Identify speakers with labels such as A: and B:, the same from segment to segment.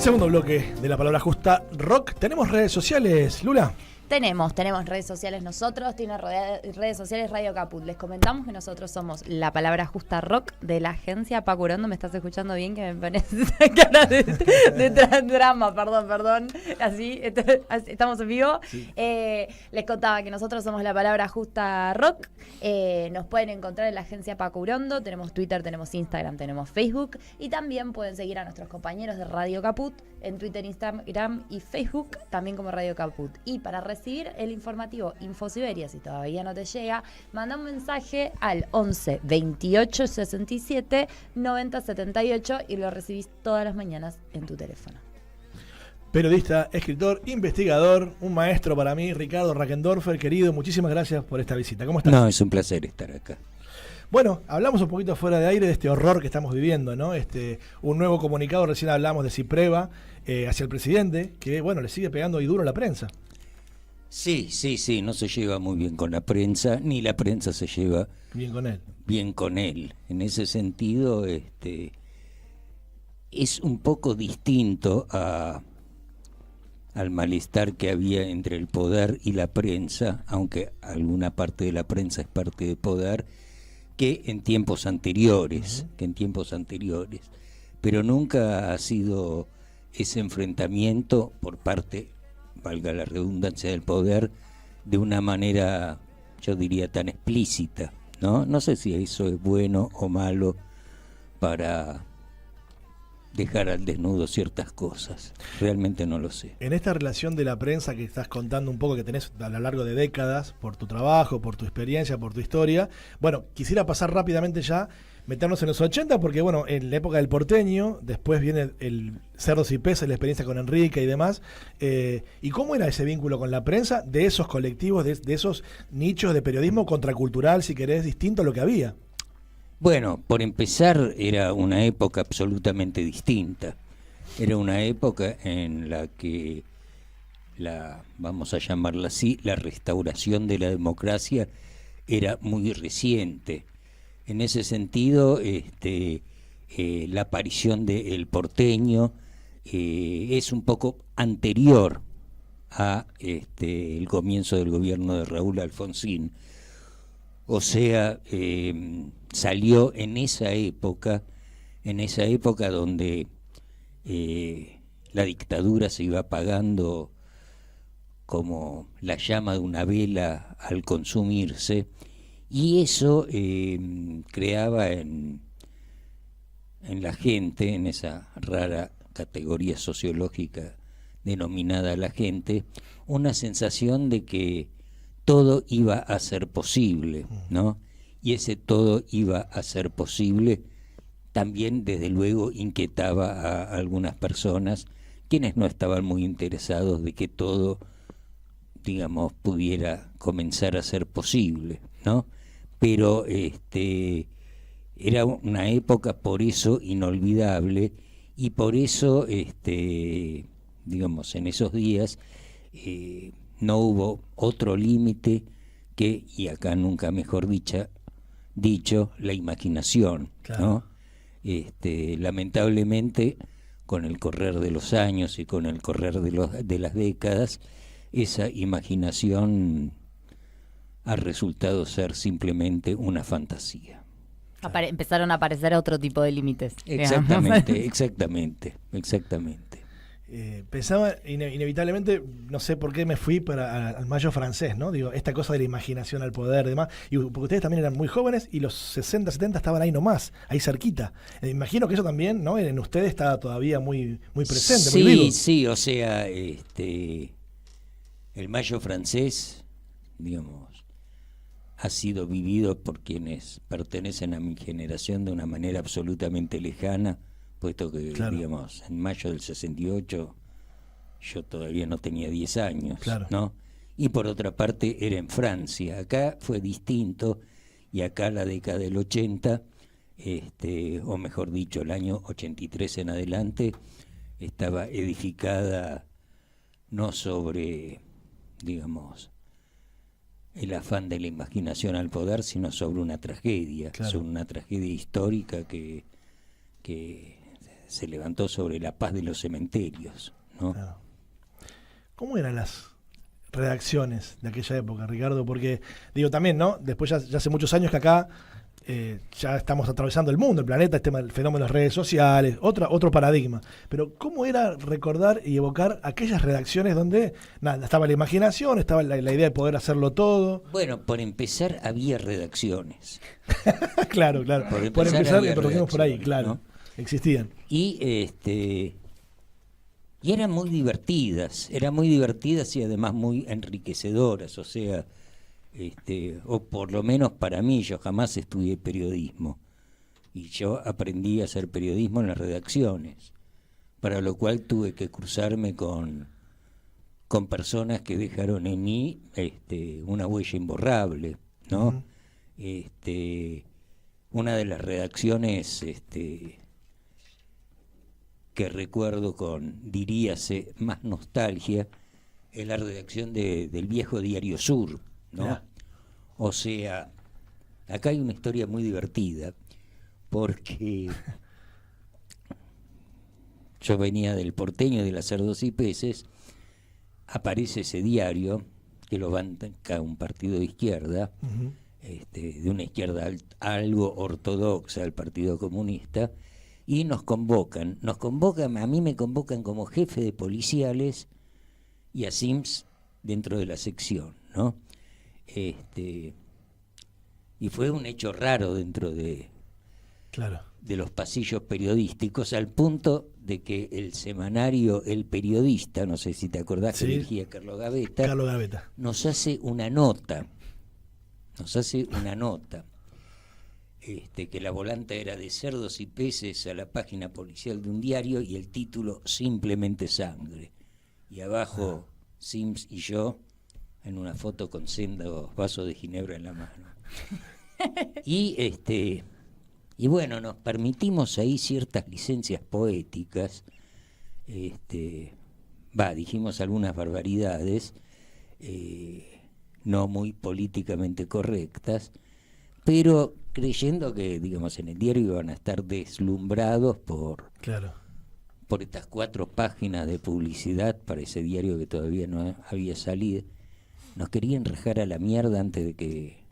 A: Segundo bloque de La Palabra Justa Rock. ¿Tenemos redes sociales, Lula?
B: Tenemos redes sociales nosotros, tiene redes sociales Radio Caput. Les comentamos que nosotros somos La Palabra Justa Rock de la agencia Paco Urondo. ¿Me estás escuchando bien? Que me pones esa cara de drama, perdón. Así, estamos en vivo. Sí. Les contaba que nosotros somos La Palabra Justa Rock. Nos pueden encontrar en la agencia Paco Urondo. Tenemos Twitter, tenemos Instagram, tenemos Facebook. Y también pueden seguir a nuestros compañeros de Radio Caput en Twitter, Instagram y Facebook, también como Radio Caput. Y para recibir el informativo InfoSiberia, si todavía no te llega, manda un mensaje al 11 28 67 90 78 y lo recibís todas las mañanas en tu teléfono.
A: Periodista, escritor, investigador, un maestro para mí, Ricardo Rackendorfer, querido, muchísimas gracias por esta visita. ¿Cómo estás?
C: No, es un placer estar acá.
A: Bueno, hablamos un poquito fuera de aire de este horror que estamos viviendo, ¿no? Un nuevo comunicado, recién hablamos de Cipreva hacia el presidente, que bueno, le sigue pegando y duro a la prensa.
C: Sí, no se lleva muy bien con la prensa, ni la prensa se lleva bien con él. En ese sentido, es un poco distinto al malestar que había entre el poder y la prensa, aunque alguna parte de la prensa es parte del poder, que en tiempos anteriores, pero nunca ha sido ese enfrentamiento por parte, valga la redundancia, del poder, de una manera, yo diría, tan explícita, ¿no? No sé si eso es bueno o malo para dejar al desnudo ciertas cosas. Realmente no lo sé.
A: En esta relación de la prensa que estás contando un poco, que tenés a lo largo de décadas, por tu trabajo, por tu experiencia, por tu historia, bueno, quisiera pasar rápidamente ya, meternos en los 80, porque bueno, en la época del porteño, después viene el Cerdos y Peces, la experiencia con Enrique y demás, ¿y cómo era ese vínculo con la prensa de esos colectivos, de esos nichos de periodismo contracultural, si querés, distinto a lo que había?
C: Bueno, por empezar, era una época absolutamente distinta. Era una época en la que vamos a llamarla así, la restauración de la democracia era muy reciente. En ese sentido, la aparición de El Porteño es un poco anterior a el comienzo del gobierno de Raúl Alfonsín. O sea, salió en esa época donde la dictadura se iba apagando como la llama de una vela al consumirse, y eso creaba en la gente, en esa rara categoría sociológica denominada la gente, una sensación de que todo iba a ser posible, ¿no? Y ese todo iba a ser posible también, desde luego, inquietaba a algunas personas, quienes no estaban muy interesados de que todo, digamos, pudiera comenzar a ser posible, ¿no? Pero era una época por eso inolvidable, y por eso, digamos, en esos días no hubo otro límite que, y acá nunca mejor dicho, la imaginación, claro, ¿no? Lamentablemente, con el correr de los años y con el correr de las décadas, esa imaginación ha resultado ser simplemente una fantasía.
B: Empezaron a aparecer otro tipo de límites.
C: Exactamente.
A: Pensaba inevitablemente, no sé por qué me fui al Mayo francés, ¿no? Digo, esta cosa de la imaginación al poder y demás, y porque ustedes también eran muy jóvenes y los 60, 70 estaban ahí nomás, ahí cerquita. Imagino que eso también, ¿no? En ustedes está todavía muy presente,
C: sí,
A: muy vivo.
C: Sí, o sea, el Mayo francés, digamos, ha sido vivido por quienes pertenecen a mi generación de una manera absolutamente lejana, puesto que, claro, digamos, en mayo del 68 yo todavía no tenía 10 años, claro, ¿no? Y por otra parte era en Francia. Acá fue distinto, y acá la década del 80, o mejor dicho, el año 83 en adelante, estaba edificada no sobre, digamos, el afán de la imaginación al poder, sino sobre una tragedia, claro, sobre una tragedia histórica que se levantó sobre la paz de los cementerios, ¿no?
A: Claro. ¿Cómo eran las redacciones de aquella época, Ricardo? Porque, digo, también, ¿no? Después ya hace muchos años que acá ya estamos atravesando el mundo, el planeta, el tema del fenómeno de las redes sociales, otro paradigma. Pero ¿cómo era recordar y evocar aquellas redacciones donde nada, estaba la imaginación, estaba la idea de poder hacerlo todo?
C: Bueno, por empezar había redacciones.
A: Claro.
C: Por
A: Por
C: empezar,
A: empezar,
C: había
A: empezamos por ahí,
C: redacciones,
A: claro.
C: ¿no?
A: Existían.
C: Y eran muy divertidas y además muy enriquecedoras, o sea, o por lo menos para mí, yo jamás estudié periodismo y yo aprendí a hacer periodismo en las redacciones, para lo cual tuve que cruzarme con personas que dejaron en mí una huella imborrable, ¿no? Una de las redacciones que recuerdo con, diríase, más nostalgia, es la redacción del viejo Diario Sur, ¿no?
A: Ya.
C: O sea, acá hay una historia muy divertida, porque yo venía del Porteño, de las Cerdos y Peces, aparece ese diario, que lo banca un partido de izquierda,
A: Ujú.
C: de una izquierda algo ortodoxa, el Partido Comunista, y nos convocan, a mí me convocan como jefe de policiales y a Sims dentro de la sección, ¿no? Y fue un hecho raro dentro de
A: Claro.
C: los pasillos periodísticos, al punto de que el semanario El Periodista, no sé si te acordás, que
A: Sí.
C: dirigía Carlos Gavetta,
A: Carlos Gavetta.
C: nos hace una nota, que la volanta era de Cerdos y Peces a la página policial de un diario y el título Simplemente Sangre. Y abajo Sims y yo en una foto con sendos vasos de ginebra en la mano. Y bueno, nos permitimos ahí ciertas licencias poéticas, dijimos algunas barbaridades, no muy políticamente correctas, pero creyendo que, digamos, en el diario iban a estar deslumbrados por
A: Claro.
C: estas 4 páginas de publicidad para ese diario que todavía no había salido. Nos querían rajar a la mierda antes de que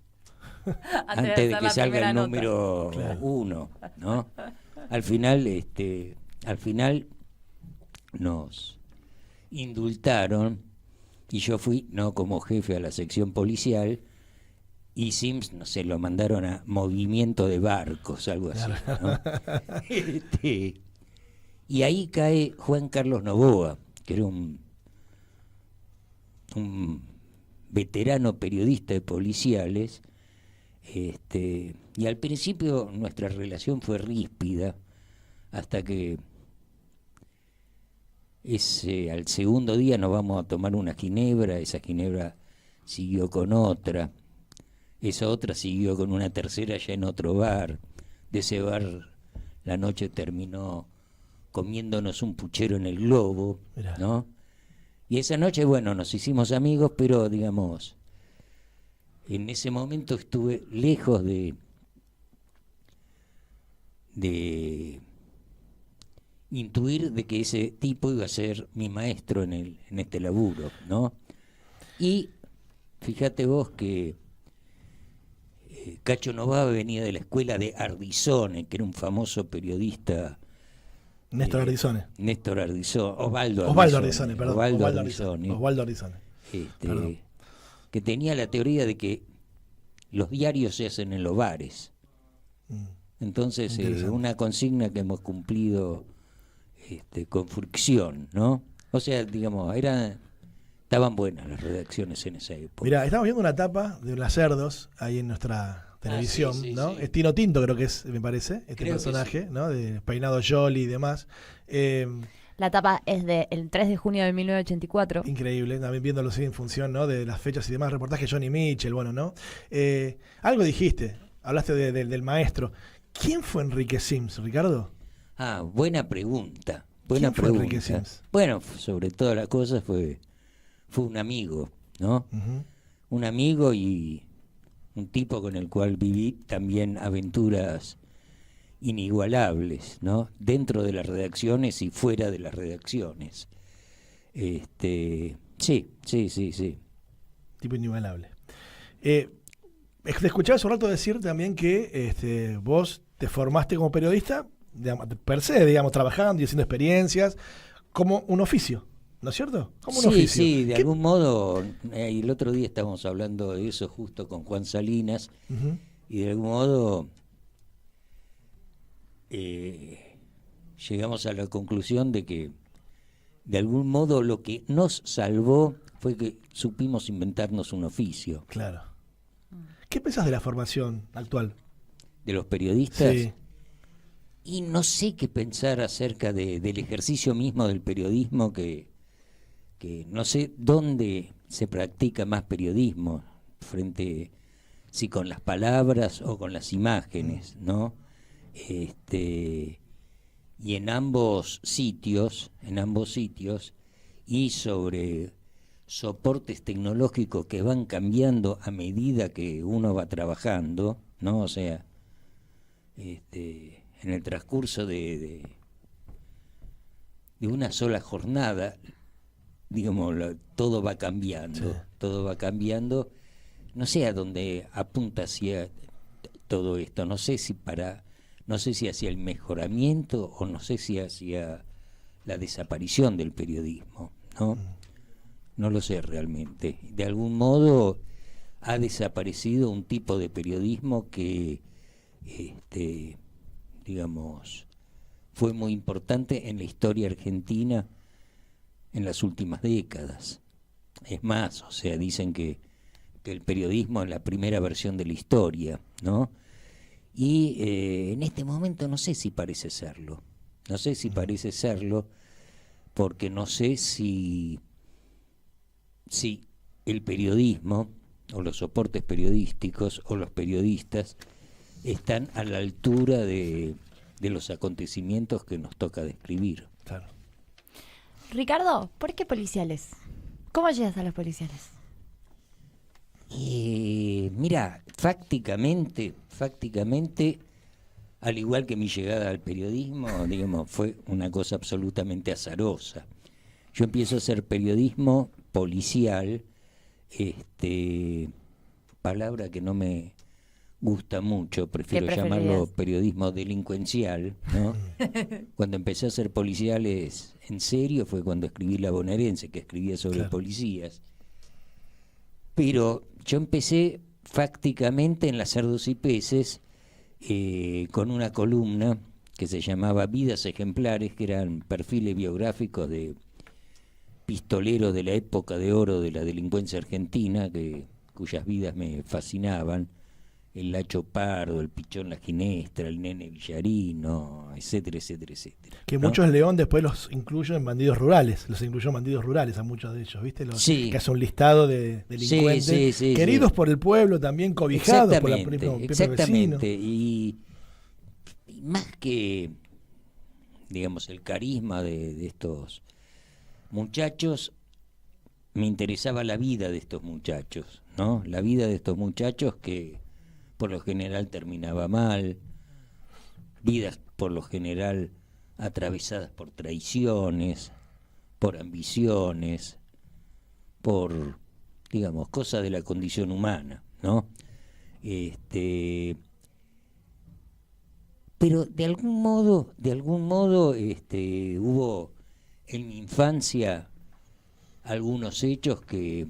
B: hacer la
C: salga
B: primera
C: el
B: nota.
C: número
A: Claro.
C: 1, ¿no? Al final nos indultaron y yo fui no como jefe a la sección policial, y Sims, no sé, lo mandaron a movimiento de barcos, algo así, ¿no? Y ahí cae Juan Carlos Novoa, que era un veterano periodista de policiales, y al principio nuestra relación fue ríspida, hasta que al segundo día nos vamos a tomar una ginebra, esa ginebra siguió con otra, esa otra siguió con una tercera ya en otro bar, de ese bar la noche terminó comiéndonos un puchero en el Globo,
A: Mirá.
C: ¿no? Y esa noche, bueno, nos hicimos amigos, pero digamos, en ese momento estuve lejos de intuir de que ese tipo iba a ser mi maestro en este laburo, ¿no? Y fíjate vos que Cacho Novoa venía de la escuela de Ardizone, que era un famoso periodista.
A: Néstor Ardizone.
C: Osvaldo
A: Ardizone, perdón.
C: Osvaldo
A: Osvaldo Ardizone. Perdón.
C: Que tenía la teoría de que los diarios se hacen en los bares. Entonces,
A: Interesante.
C: una consigna que hemos cumplido con fricción, ¿no? O sea, digamos, estaban buenas las redacciones en esa época.
A: Mirá, estamos viendo una tapa de las Cerdos ahí en nuestra televisión,
C: sí,
A: ¿no?
C: sí.
A: Es Tino Tinto, creo que es, me parece, este
C: Creo que
A: personaje, ¿no? De peinado Jolly y demás.
B: La tapa es del 3 de junio de 1984.
A: Increíble, también viéndolo así en función, ¿no? De las fechas y demás, reportaje de Johnny Mitchell, bueno, ¿no? Algo dijiste, hablaste del maestro. ¿Quién fue Enrique Sims, Ricardo?
C: Buena pregunta.
A: ¿Quién fue Enrique Sims?
C: Bueno, sobre todas las cosas fue un amigo, ¿no?
A: Ujú.
C: Un amigo y un tipo con el cual viví también aventuras inigualables, ¿no? Dentro de las redacciones y fuera de las redacciones. Sí.
A: Tipo inigualable. Te escuchaba hace un rato decir también que vos te formaste como periodista, digamos, per se, digamos, trabajando y haciendo experiencias, como un oficio, ¿no es cierto? Como un oficio.
C: Sí, de algún modo, el otro día estábamos hablando de eso justo con Juan Salinas,
A: Uh-huh.
C: y de algún modo llegamos a la conclusión de que de algún modo lo que nos salvó fue que supimos inventarnos un oficio.
A: Claro. ¿Qué pensás de la formación actual?
C: De los periodistas.
A: Sí.
C: Y no sé qué pensar acerca del ejercicio mismo del periodismo, que no sé dónde se practica más periodismo, si con las palabras o con las imágenes, ¿no? Y en ambos sitios, y sobre soportes tecnológicos que van cambiando a medida que uno va trabajando, ¿no? O sea, en el transcurso de una sola jornada, digamos, todo va cambiando,
A: Sí.
C: todo va cambiando. No sé a dónde apunta hacia todo esto, no sé si hacia el mejoramiento o no sé si hacia la desaparición del periodismo, ¿no? No lo sé realmente. De algún modo ha desaparecido un tipo de periodismo que digamos, fue muy importante en la historia argentina en las últimas décadas. Es más, o sea, dicen que el periodismo es la primera versión de la historia, ¿no? Y en este momento no sé si parece serlo. No sé si parece serlo, porque no sé si el periodismo, o los soportes periodísticos, o los periodistas, están a la altura de los acontecimientos que nos toca describir.
A: Claro.
B: Ricardo, ¿por qué policiales? ¿Cómo llegas a los policiales?
C: Mira, fácticamente, al igual que mi llegada al periodismo, digamos, fue una cosa absolutamente azarosa. Yo empiezo a hacer periodismo policial, palabra que no me gusta mucho, prefiero llamarlo periodismo delincuencial, ¿no? Cuando empecé a hacer policiales en serio fue cuando escribí La Bonaerense, que escribía sobre policías. Pero yo empecé fácticamente en las Cerdos y Peces, con una columna que se llamaba Vidas Ejemplares, que eran perfiles biográficos de pistoleros de la época de oro de la delincuencia argentina, cuyas vidas me fascinaban: el Lacho Pardo, el Pichón La Ginestra, el Nene Villarino, etcétera, etcétera, etcétera.
A: Que
C: ¿no?
A: muchos León después los incluyó en bandidos rurales, a muchos de ellos, ¿viste?
C: Sí.
A: Que hace un listado de delincuentes queridos por el pueblo, también cobijados por el propio vecino.
C: Exactamente, y más que, digamos, el carisma de estos muchachos, me interesaba la vida de estos muchachos, ¿no? La vida de estos muchachos que por lo general terminaba mal, vidas por lo general atravesadas por traiciones, por ambiciones, por, digamos, cosas de la condición humana, ¿no? Pero de algún modo, hubo en mi infancia algunos hechos que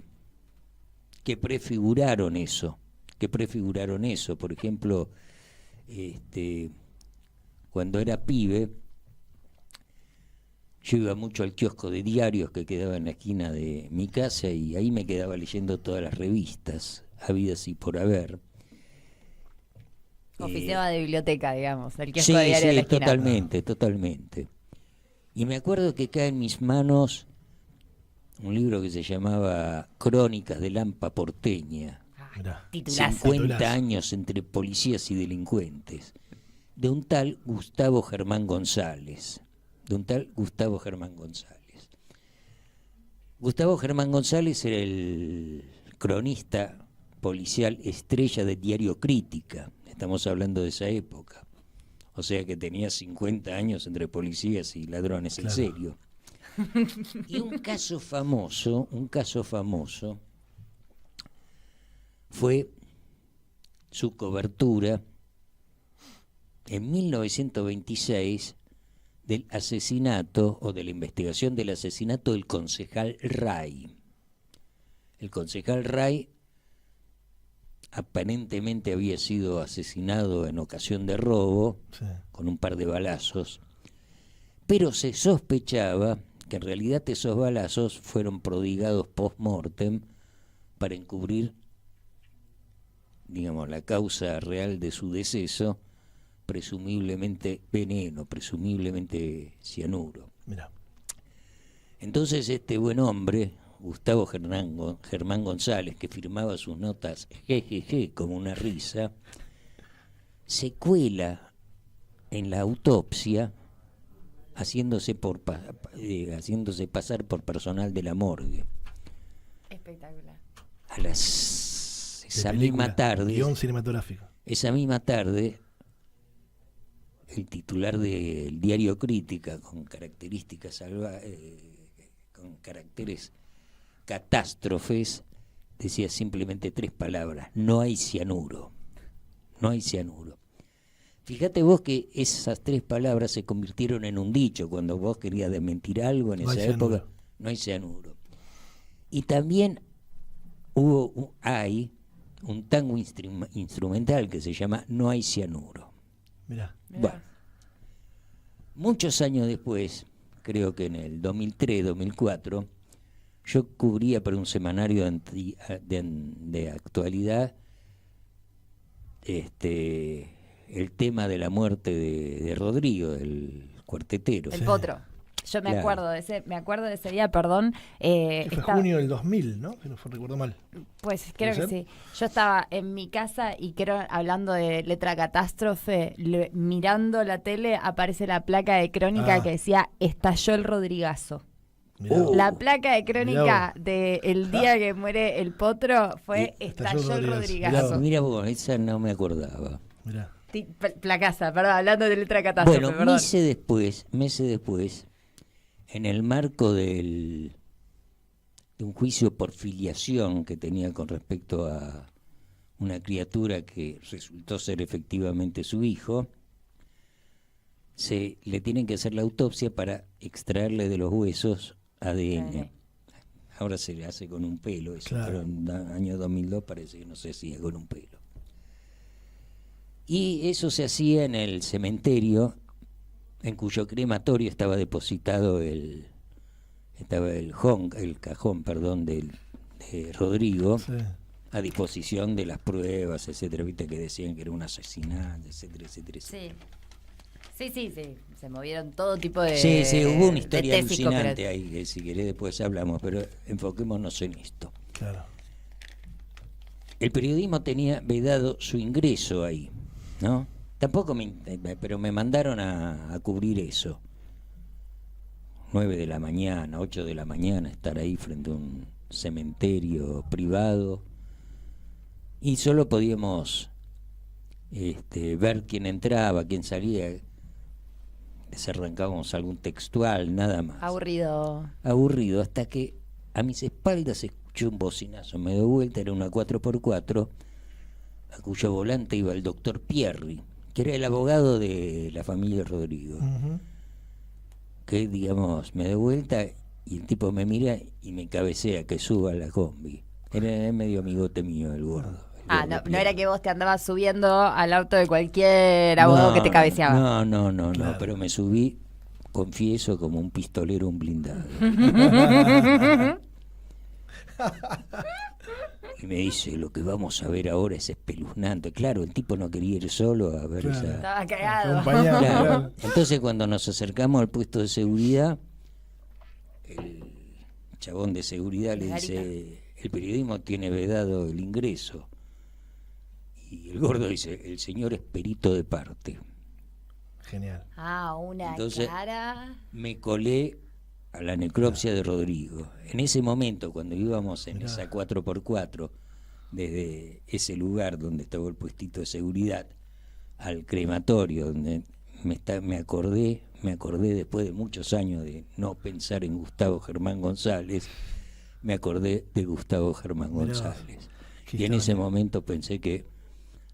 C: prefiguraron eso. Por ejemplo, cuando era pibe, yo iba mucho al kiosco de diarios que quedaba en la esquina de mi casa, y ahí me quedaba leyendo todas las revistas habidas y por haber.
B: Oficiaba de biblioteca, digamos, el kiosco de diario de la esquina.
C: Totalmente. Y me acuerdo que cae en mis manos un libro que se llamaba Crónicas de Lampa Porteña.
B: Titulazo.
C: 50 años entre policías y delincuentes, de un tal Gustavo Germán González. Gustavo Germán González era el cronista policial estrella de Diario Crítica. Estamos hablando de esa época. O sea que tenía 50 años entre policías y ladrones en
A: Claro.
C: serio. Y un caso famoso fue su cobertura en 1926 del asesinato o de la investigación del asesinato del concejal Ray. El concejal Ray aparentemente había sido asesinado en ocasión de robo,
A: Sí.
C: con un par de balazos, pero se sospechaba que en realidad esos balazos fueron prodigados post-mortem para encubrir, digamos, la causa real de su deceso, presumiblemente veneno, presumiblemente cianuro.
A: Mira.
C: Entonces este buen hombre, Gustavo Germán González, que firmaba sus notas jejeje como una risa, se cuela en la autopsia haciéndose pasar por personal de la morgue.
B: Espectacular.
C: A las
A: De
C: esa
A: película,
C: misma tarde,
A: guión cinematográfico.
C: el titular del diario Crítica, con características con caracteres catástrofes, decía simplemente 3 palabras: no hay cianuro. No hay cianuro. Fíjate vos que esas 3 palabras se convirtieron en un dicho cuando vos querías desmentir algo en
A: No hay
C: esa época.
A: cianuro.
C: No hay cianuro. Y también hay un tango instrumental que se llama No hay cianuro.
A: Mira.
C: Bueno, muchos años después, creo que en el 2003, 2004, yo cubría para un semanario de actualidad el tema de la muerte de Rodrigo, el cuartetero.
B: El potro. Yo me
C: Claro.
B: acuerdo de ese día, perdón.
A: Que fue junio del 2000, ¿no? Si no recuerdo mal.
B: Pues creo que
A: ¿Puede
B: sí. Yo estaba en mi casa y creo, hablando de letra catástrofe, mirando la tele, aparece la placa de crónica
A: Ah.
B: que decía estalló el Rodrigazo.
A: Mirá.
B: La placa de crónica
A: Mirá
B: del día que muere el potro fue
A: Y
B: estalló el
A: Mirá
B: Rodrigazo.
A: vos.
C: Mira vos, esa no me acordaba.
A: Mirá.
B: Placaza, perdón, hablando de letra catástrofe,
C: Bueno,
B: perdón.
C: meses después, en el marco de un juicio por filiación que tenía con respecto a una criatura que resultó ser efectivamente su hijo, le tienen que hacer la autopsia para extraerle de los huesos ADN. Ahora se le hace con un pelo, eso,
A: Claro.
C: pero en el año 2002 parece que no se hacía con un pelo. Y eso se hacía en el cementerio, en cuyo crematorio estaba depositado el cajón de Rodrigo,
A: Sí.
C: a disposición de las pruebas, etcétera, viste que decían que era un asesinato, etcétera, etcétera, etcétera.
B: Sí. Se movieron todo tipo de.
C: Sí, hubo una historia
B: de tésico,
C: alucinante
B: pero-
C: ahí, que si querés después hablamos, pero enfoquémonos en esto.
A: Claro.
C: El periodismo tenía vedado su ingreso ahí, ¿no? Tampoco pero me mandaron a cubrir eso. 9 de la mañana, 8 de la mañana, estar ahí frente a un cementerio privado. Y solo podíamos ver quién entraba, quién salía. Les arrancábamos algún textual, nada más. Aburrido, hasta que a mis espaldas escuché un bocinazo. Me doy vuelta, era una 4x4, a cuyo volante iba el doctor Pierri, que era el abogado de la familia Rodrigo.
A: Ujú.
C: Que, digamos, me doy vuelta y el tipo me mira y me cabecea que suba a la combi. Era medio amigote mío, el gordo.
B: No era que vos te andabas subiendo al auto de cualquier abogado que te cabeceaba.
C: No,
A: Claro.
C: pero me subí, confieso, como un pistolero, un blindado. Y me dice, lo que vamos a ver ahora es espeluznante. Claro, el tipo no quería ir solo a ver
A: Claro.
C: esa...
B: Estaba cagado.
A: Acompañado,
C: Claro.
A: claro.
C: Entonces cuando nos acercamos al puesto de seguridad, el chabón de seguridad le dice, el periodismo tiene vedado el ingreso. Y el gordo dice, el señor es perito de parte.
A: Genial.
B: Una
C: Entonces,
B: cara.
C: Me colé a la necropsia de Rodrigo. En ese momento, cuando íbamos en
A: Mirá.
C: esa 4x4, desde ese lugar donde estaba el puestito de seguridad, al crematorio, donde me acordé después de muchos años de no pensar en Gustavo Germán González, me acordé de Gustavo Germán González. Y en ese momento pensé que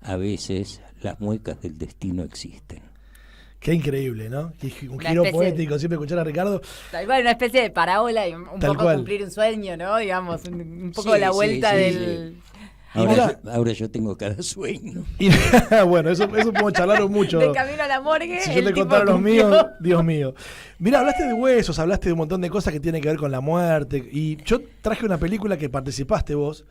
C: a veces las muecas del destino existen.
A: Qué increíble, ¿no? Un giro poético, siempre escuchar a Ricardo.
B: Tal cual, una especie de parábola y un poco
A: cual.
B: cumplir un sueño, ¿no? Digamos, un poco la vuelta del...
C: Sí. Ahora yo tengo cada sueño.
A: Y, bueno, eso podemos charlar mucho.
B: De camino a la morgue.
A: Si yo te contara los míos, Dios mío. Mirá, hablaste de huesos, hablaste de un montón de cosas que tienen que ver con la muerte. Y yo traje una película que participaste vos,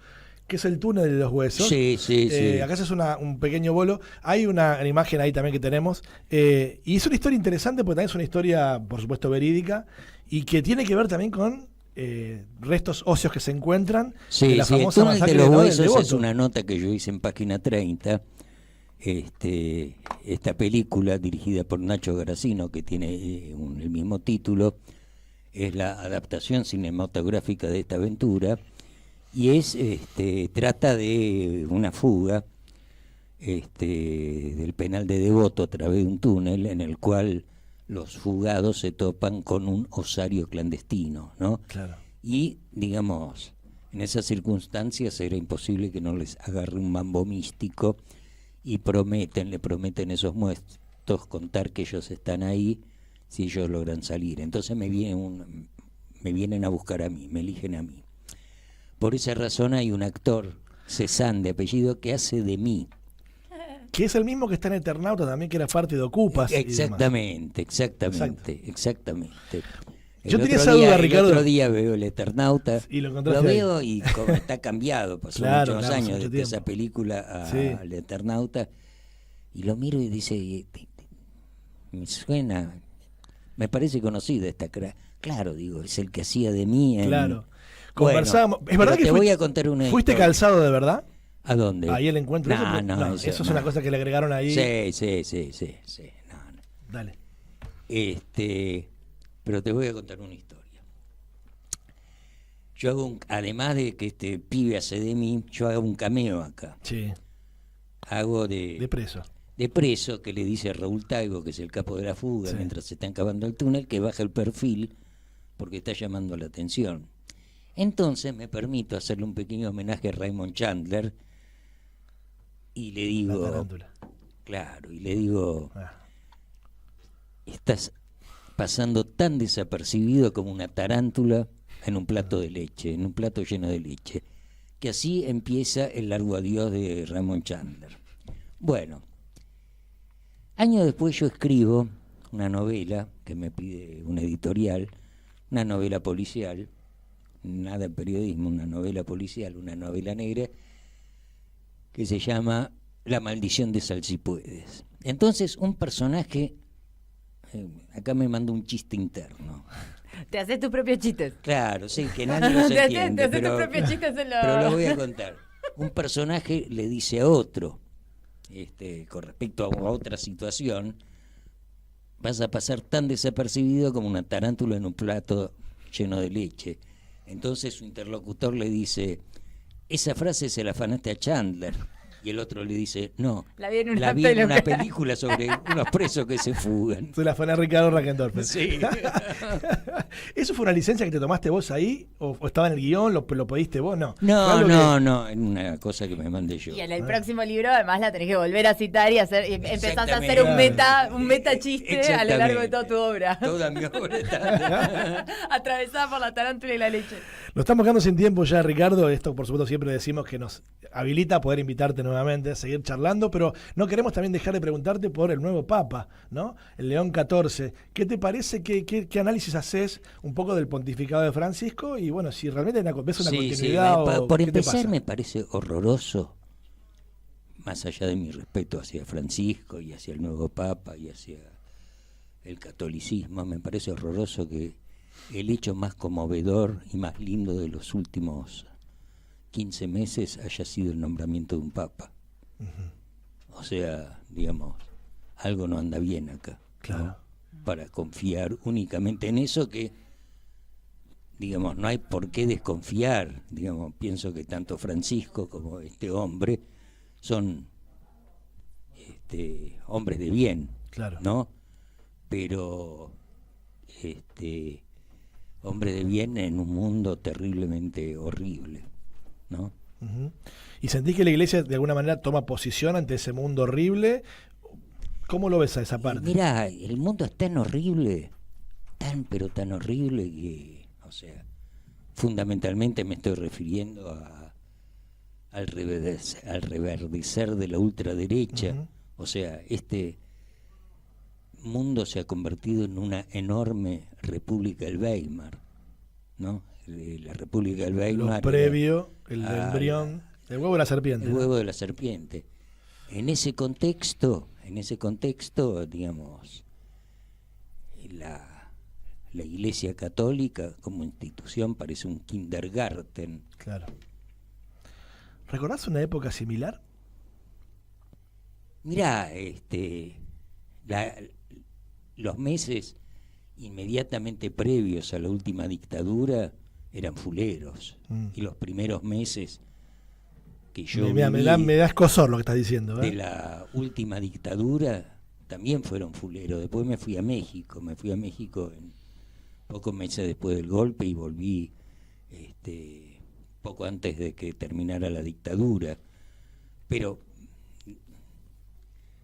A: que es El túnel de los huesos.
C: Sí.
A: Acá haces un pequeño bolo. Hay una imagen ahí también que tenemos. Y es una historia interesante porque también es una historia, por supuesto, verídica. Y que tiene que ver también con restos óseos que se encuentran.
C: Sí,
A: la famosa
C: el túnel de
A: masacre
C: los
A: de
C: huesos es
A: Devoto.
C: una nota que yo hice en página 30. Esta película dirigida por Nacho Garacino, que tiene el mismo título, es la adaptación cinematográfica de esta aventura y trata de una fuga del penal de Devoto a través de un túnel en el cual los fugados se topan con un osario clandestino, ¿no?
A: Claro.
C: Y, digamos, en esas circunstancias era imposible que no les agarre un mambo místico y le prometen esos muertos contar que ellos están ahí si ellos logran salir. Entonces me vienen a buscar a mí, me eligen a mí. Por esa razón hay un actor, Cezanne de apellido, que hace de mí.
A: Que es el mismo que está en Eternauta también, que era parte de Ocupas.
C: Exactamente.
A: Yo tenía esa duda, Ricardo.
C: El otro día veo el Eternauta,
A: Y lo
C: lo veo
A: ahí.
C: y como está cambiado, pasó
A: Claro,
C: muchos
A: hace
C: años
A: mucho
C: desde esa
A: tiempo.
C: película al Eternauta, y lo miro y dice, me suena, me parece conocida esta cara. Claro, digo, es el que hacía de mí.
A: Claro.
C: Bueno,
A: Conversábamos. ¿Es verdad
C: pero
A: que
C: te voy a contar una
A: fuiste
C: historia.
A: calzado de verdad?
C: ¿A dónde?
A: Ahí el encuentro.
C: No,
A: eso es una cosa que le agregaron ahí.
C: Sí. No.
A: Dale.
C: Pero te voy a contar una historia. Yo hago además de que este pibe hace de mí, yo hago un cameo acá.
A: Sí.
C: Hago
A: De preso.
C: de preso, que le dice a Raúl Taibo, que es el capo de la fuga,
A: Sí.
C: mientras se está acabando el túnel, que baja el perfil porque está llamando la atención. Entonces me permito hacerle un pequeño homenaje a Raymond Chandler y le
A: La
C: digo,
A: tarántula.
C: claro, y le digo,
A: Ah.
C: estás pasando tan desapercibido como una tarántula en un plato de leche, en un plato lleno de leche, que así empieza el largo adiós de Raymond Chandler. Bueno, años después yo escribo una novela que me pide una editorial, una novela policial, nada de periodismo, una novela policial, una novela negra, que se llama La maldición de Salsipuedes. Entonces un personaje, acá me mandó un chiste interno.
B: Te haces tus propios chistes.
C: Claro, sí, que nadie los
B: Te
C: entiende,
B: haces
C: pero,
B: tus propios chistes en lo...
C: pero lo voy a contar. Un personaje le dice a otro, con respecto a otra situación, vas a pasar tan desapercibido como una tarántula en un plato lleno de leche. Entonces su interlocutor le dice, esa frase se la afanaste a Chandler. Y el otro le dice, no,
B: La vi en una
C: una película sobre unos presos que se fugan.
A: Se la fue a Ricardo Rackendorfer.
C: Sí.
A: ¿Eso fue una licencia que te tomaste vos ahí? ¿O estaba en el guión? ¿Lo pediste vos? No. Fue
C: No,
A: algo
C: no, es una cosa que me mandé yo.
B: Y en el próximo libro además la tenés que volver a citar y empezás a hacer
C: Exactamente.
B: un meta chiste a lo largo de toda tu obra.
C: Toda mi obra está...
B: Atravesada por la tarántula y la leche.
A: Nos estamos quedando sin tiempo ya, Ricardo. Esto, por supuesto, siempre decimos que nos habilita a poder invitarte nuevamente, a seguir charlando, pero no queremos también dejar de preguntarte por el nuevo Papa, ¿no? El León XIV. ¿Qué te parece? ¿Qué análisis haces un poco del pontificado de Francisco? Y bueno, si realmente ves una continuidad o
C: por
A: ¿qué te
C: empezar
A: pasa?
C: me parece horroroso, más allá de mi respeto hacia Francisco y hacia el nuevo Papa y hacia el catolicismo, me parece horroroso que el hecho más conmovedor y más lindo de los últimos 15 meses haya sido el nombramiento de un papa. O sea, digamos, algo no anda bien acá.
A: Claro.
C: ¿no? Para confiar únicamente en eso que, digamos, no hay por qué desconfiar. Digamos, pienso que tanto Francisco como este hombre son hombres de bien,
A: Claro.
C: ¿no? pero hombre de bien en un mundo terriblemente horrible, ¿no?
A: Ujú. ¿Y sentís que la iglesia de alguna manera toma posición ante ese mundo horrible? ¿Cómo lo ves a esa parte?
C: Mira, el mundo es tan horrible, pero tan horrible que, o sea, fundamentalmente me estoy refiriendo al reverdecer de la ultraderecha.
A: Ujú.
C: O sea, este mundo se ha convertido en una enorme República del Weimar, ¿no? La República del Weimar
A: Lo previo, el
C: a
A: embrión, el huevo de la serpiente.
C: el
A: ¿no?
C: huevo de la serpiente. En ese contexto, digamos, la Iglesia Católica como institución parece un kindergarten.
A: Claro. ¿Recordás una época similar?
C: Mirá, los meses inmediatamente previos a la última dictadura eran fuleros. Y los primeros meses que yo
A: Me
C: viví
A: da escozor lo que estás diciendo.
C: de la última dictadura también fueron fuleros. Después me fui a México en pocos meses después del golpe y volví poco antes de que terminara la dictadura. Pero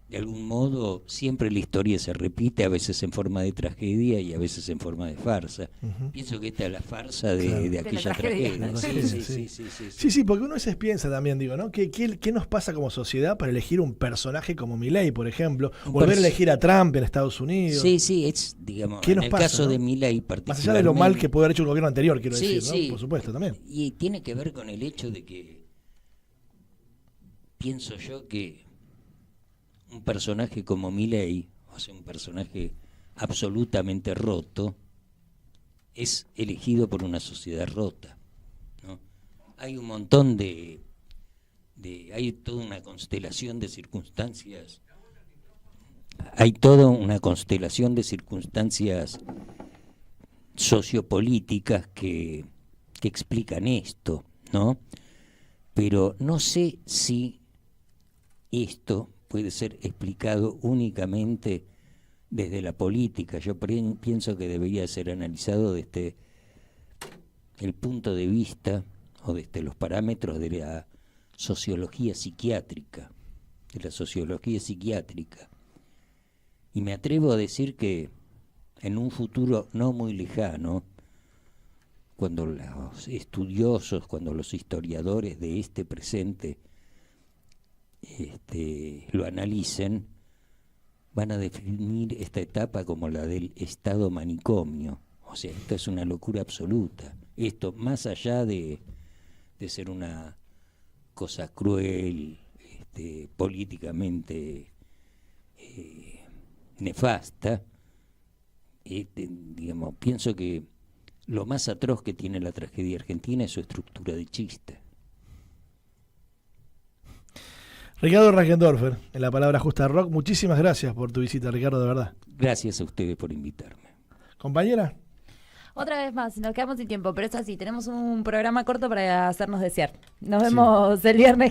C: de algún modo siempre la historia se repite, a veces en forma de tragedia y a veces en forma de farsa. Pienso que esta es la farsa de aquella tragedia.
A: Sí, porque uno a veces piensa también, digo, ¿no? ¿Qué nos pasa como sociedad para elegir un personaje como Milei, por ejemplo? Volver a elegir a Trump en Estados Unidos.
C: Sí, es, digamos,
A: ¿Qué
C: en
A: nos
C: el
A: pasa,
C: caso
A: no?
C: de Milei particularmente.
A: Más allá de lo mal que puede haber hecho el gobierno anterior, quiero
C: Sí,
A: decir, ¿no? Por supuesto, también.
C: Y tiene que ver con el hecho de que pienso yo que un personaje como Milei, o sea, un personaje absolutamente roto, es elegido por una sociedad rota, ¿no? Hay un montón hay toda una constelación de circunstancias, sociopolíticas que explican esto, ¿no? Pero no sé si esto puede ser explicado únicamente desde la política. Yo pienso que debería ser analizado desde el punto de vista o desde los parámetros de la sociología psiquiátrica, Y me atrevo a decir que en un futuro no muy lejano, cuando los estudiosos, cuando los historiadores de este presente lo analicen, van a definir esta etapa como la del estado manicomio. O sea, esto es una locura absoluta. Esto, más allá de ser una cosa cruel, políticamente nefasta, digamos, pienso que lo más atroz que tiene la tragedia argentina es su estructura de chiste.
A: Ricardo Reichendorfer, en la palabra justa rock, muchísimas gracias por tu visita, Ricardo, de verdad.
C: Gracias a ustedes por invitarme.
A: Compañera.
B: Otra vez más, nos quedamos sin tiempo, pero es así, tenemos un programa corto para hacernos desear. Nos vemos el viernes